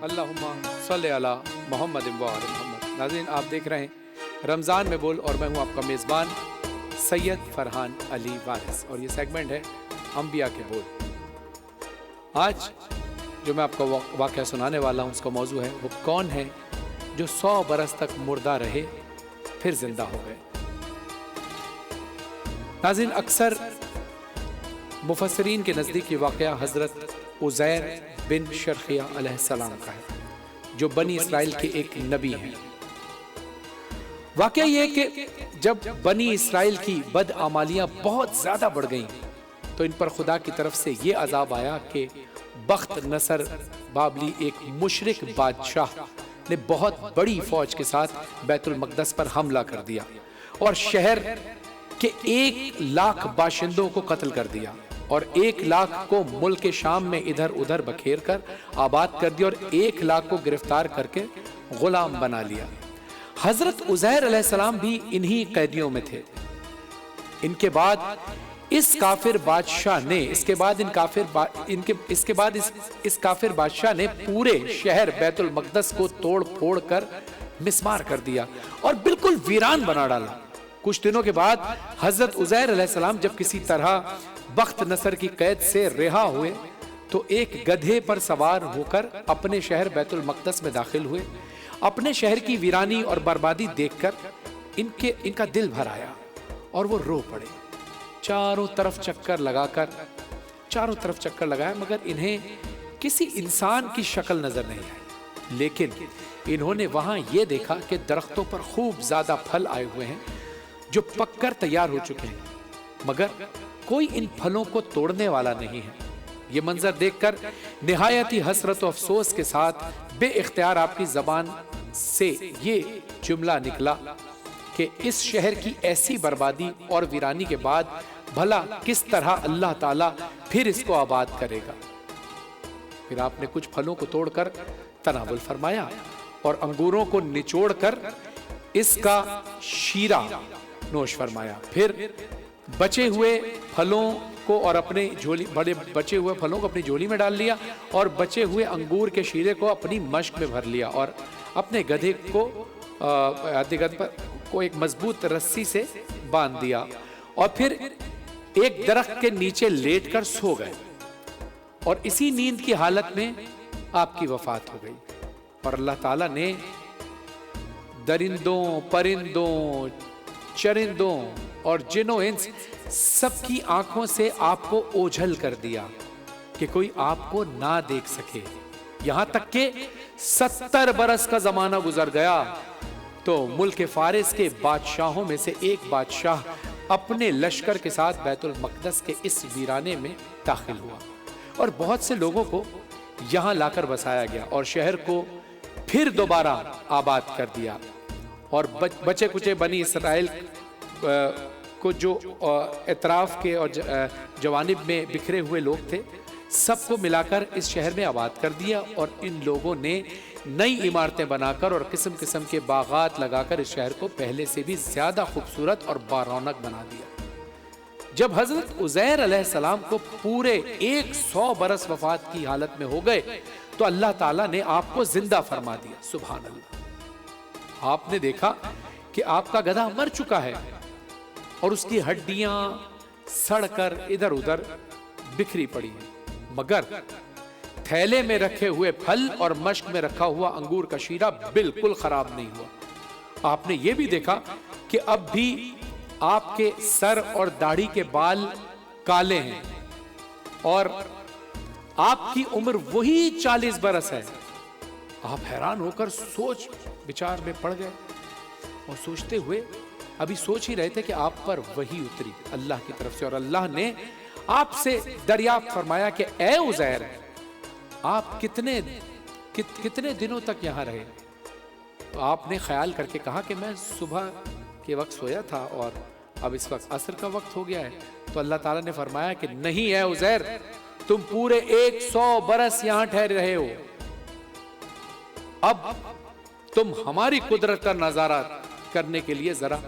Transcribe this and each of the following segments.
अल्लाहुम्मा सल्ले अला मोहम्मद व आले मोहम्मद। नाज़रीन, आप देख रहे हैं रमज़ान में बोल और मैं हूं आपका मेज़बान सैयद फरहान अली वारिस और ये सेगमेंट है अंबिया के बोल। आज जो मैं आपको वाक़या सुनाने वाला हूं उसका मौजू है वो कौन है जो 100 बरस तक मुर्दा रहे फिर जिंदा हो गए। नाज़रीन, अक्सर मुफस्सिरीन के नज़दीक ये वाक़या हज़रत उज़ैर बिन शर्खिया अलैहिस्सलाम का है जो बनी इसराइल के एक नबी हैं। वाक़या ये है कि जब बनी इसराइल की बदआमालियां बहुत ज़्यादा बढ़ गईं तो इन पर खुदा की तरफ से ये अजाब आया कि बख्त नसर बाबली एक मुशरिक बादशाह ने बहुत बड़ी फौज के साथ बैतुल मक़दस पर हमला कर दिया और शहर के 1 लाख बाशिंदों को कत्ल कर दिया और 1 लाख को मुल्क के शाम में इधर उधर बखेर कर आबाद कर दिया और 1 लाख को गिरफ्तार करके गुलाम बना लिया। हजरत उज़ैर अलैहिस्सलाम भी इन्हीं कैदियों में थे। इनके बाद इस काफिर बादशाह ने इस काफिर बादशाह ने पूरे शहर बैतुल मक़दस को तोड़ फोड़ कर मिस्मार कर दिया और बिल्कुल वीरान बना डाला। कुछ दिनों के बाद हजरत उज़ैर अलैहिस्सलाम जब किसी तरह बख्त नसर की कैद से रिहा हुए तो एक गधे पर सवार होकर अपने शहर बैतुल मक़दस में दाखिल हुए। अपने शहर की वीरानी और बर्बादी देखकर इनका दिल भर आया और वो रो पड़े। चारों तरफ चक्कर लगाया मगर इन्हें किसी इंसान की शक्ल नजर नहीं आई। लेकिन इन्होंने वहां ये देखा कि दरख्तों पर खूब ज्यादा फल आए हुए हैं जो पककर तैयार हो चुके हैं मगर कोई इन फलों को तोड़ने वाला नहीं है। ये मंजर देखकर निहायत ही हसरत और अफसोस के साथ बेइख्तियार आपकी जबान से ये जुमला निकला कि इस शहर की ऐसी बर्बादी और वीरानी के बाद भला किस तरह अल्लाह ताला फिर इसको आबाद करेगा। फिर आपने कुछ फलों को तोड़कर तनावुल फरमाया और अंगूरों को निचोड़कर इसका शीरा नोश फरमाया। फिर बचे हुए फलों को अपनी झोली में डाल लिया और बचे हुए अंगूर के शीरे को अपनी मश्क में भर लिया और अपने गधे को एक मजबूत रस्सी से बांध दिया और फिर एक दरख्त के नीचे लेटकर सो गए और इसी नींद की हालत में आपकी वफात हो गई। और अल्लाह ताला ने दरिंदों, परिंदों, चरिंदों और जिन्नों इंस सबकी आंखों से आपको ओझल कर दिया कि कोई आपको ना देख सके। यहां तक कि 70 बरस का जमाना गुजर गया तो मुल्क फारिस के बादशाहों में से एक बादशाह अपने लश्कर के साथ बैतुल मक़दस के इस वीराने में दाखिल हुआ और बहुत से लोगों को यहां लाकर बसाया गया और शहर को फिर दोबारा आबाद कर दिया और बचे कुचे बनी इसराइल को जो इतराफ के और जवानिब में बिखरे हुए लोग थे सबको मिलाकर इस शहर में आबाद कर दिया और इन लोगों ने नई इमारतें बनाकर और किस्म किस्म के बागात लगाकर इस शहर को पहले से भी ज्यादा खूबसूरत और बारौनक बना दिया। जब हजरत उज़ैर अलैहिस्सलाम को पूरे 100 बरस वफात की हालत में हो गए तो अल्लाह ताला ने आपको जिंदा फरमा दिया। सुभान अल्लाह। आपने देखा कि आपका गधा मर चुका है और उसकी हड्डियां सड़कर इधर उधर बिखरी पड़ी हैं मगर थैले में रखे हुए फल और मश्क में रखा हुआ अंगूर का शीरा बिल्कुल खराब नहीं हुआ। आपने ये भी देखा कि अब भी आपके सर और दाढ़ी के बाल काले हैं और आपकी उम्र वही 40 बरस है। आप हैरान होकर सोच विचार में पड़ गए और सोचते हुए अभी सोच ही रहे थे कि आप पर वही उतरी अल्लाह की तरफ से और अल्लाह ने आपसे दरियाफ्त फरमाया कि ए उज़ैर, आप कितने दिनों तक यहां रहे। तो आपने ख्याल करके कहा कि मैं सुबह के वक्त सोया था और अब इस वक्त असर का वक्त हो गया है। तो अल्लाह ताला ने फरमाया कि नहीं है उज़ैर, तुम पूरे 100 बरस यहां ठहरे रहे हो। अब तुम हमारी कुदरत का नजारा करने के लिए जरा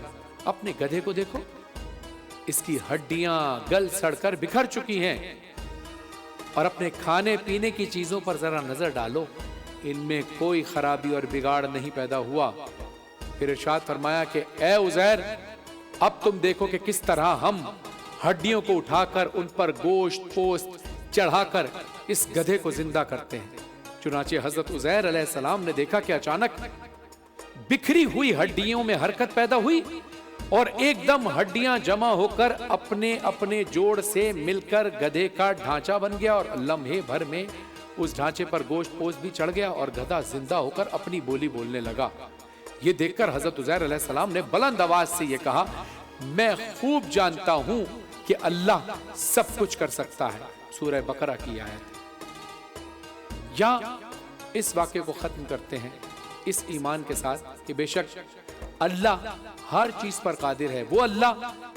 अपने गधे को देखो। इसकी हड्डियां गल सड़कर बिखर चुकी हैं اور اپنے کھانے پینے کی چیزوں پر ذرا نظر ڈالو، ان میں کوئی خرابی اور بگاڑ نہیں پیدا ہوا۔ پھر ارشاد فرمایا کہ اے عزیر، اب تم دیکھو کہ کس طرح ہم ہڈیوں کو اٹھا کر ان پر گوشت پوست چڑھا کر اس گدھے کو زندہ کرتے ہیں۔ چنانچہ حضرت عزیر علیہ السلام نے دیکھا کہ اچانک بکھری ہوئی ہڈیوں میں حرکت پیدا ہوئی اور ایک دم ہڈیاں جمع ہو کر اپنے اپنے جوڑ سے مل کر گدھے کا ڈھانچہ بن گیا، اور لمحے بھر میں اس ڈھانچے پر گوشت پوست بھی چڑھ گیا اور گدھا زندہ ہو کر اپنی بولی بولنے لگا۔ یہ دیکھ کر حضرت عزیر علیہ السلام نے بلند آواز سے یہ کہا، میں خوب جانتا ہوں کہ اللہ سب کچھ کر سکتا ہے۔ سورہ بقرہ کی آیت۔ یا اس واقعے کو ختم کرتے ہیں اس ایمان کے ساتھ کہ بے شک اللہ ہر چیز پر قادر ہے۔ وہ اللہ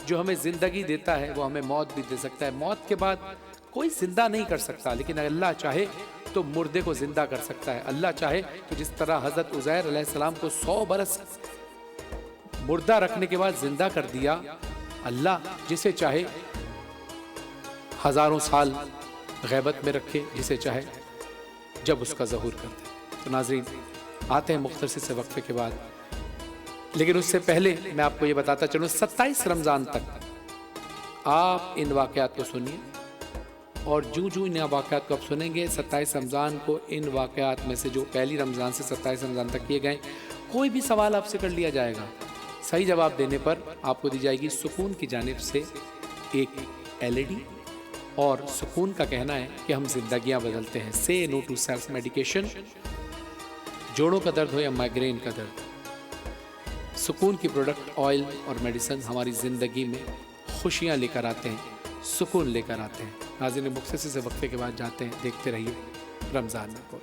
جو ہمیں زندگی دیتا ہے وہ ہمیں موت بھی دے سکتا ہے۔ موت کے بعد کوئی زندہ نہیں کر سکتا، لیکن اللہ چاہے تو مردے کو زندہ کر سکتا ہے۔ اللہ چاہے تو جس طرح حضرت عزیر علیہ السلام کو 100 برس مردہ رکھنے کے بعد زندہ کر دیا، اللہ جسے چاہے ہزاروں سال غیبت میں رکھے، جسے چاہے جب اس کا ظہور کر دے۔ تو ناظرین، آتے ہیں مختصر سے وقفے کے بعد، لیکن اس سے پہلے میں آپ کو یہ بتاتا چلوں 27 رمضان تک آپ ان واقعات کو سنیے، اور جو ان واقعات کو آپ سنیں گے 27 رمضان کو ان واقعات میں سے جو پہلی رمضان سے 27 رمضان تک کیے گئے، کوئی بھی سوال آپ سے کر لیا جائے گا، صحیح جواب دینے پر آپ کو دی جائے گی سکون کی جانب سے ایک LED، اور سکون کا کہنا ہے کہ ہم زندگیاں بدلتے ہیں۔ سے نو ٹو سیلف میڈیکیشن، جوڑوں کا درد ہو یا مائگرین کا درد، سکون کی پروڈکٹ آئل اور میڈیسن ہماری زندگی میں خوشیاں لے کر آتے ہیں، سکون لے کر آتے ہیں۔ ناظرین، مختصر سے وقفے کے بعد جاتے ہیں، دیکھتے رہیے رمضان میں کو۔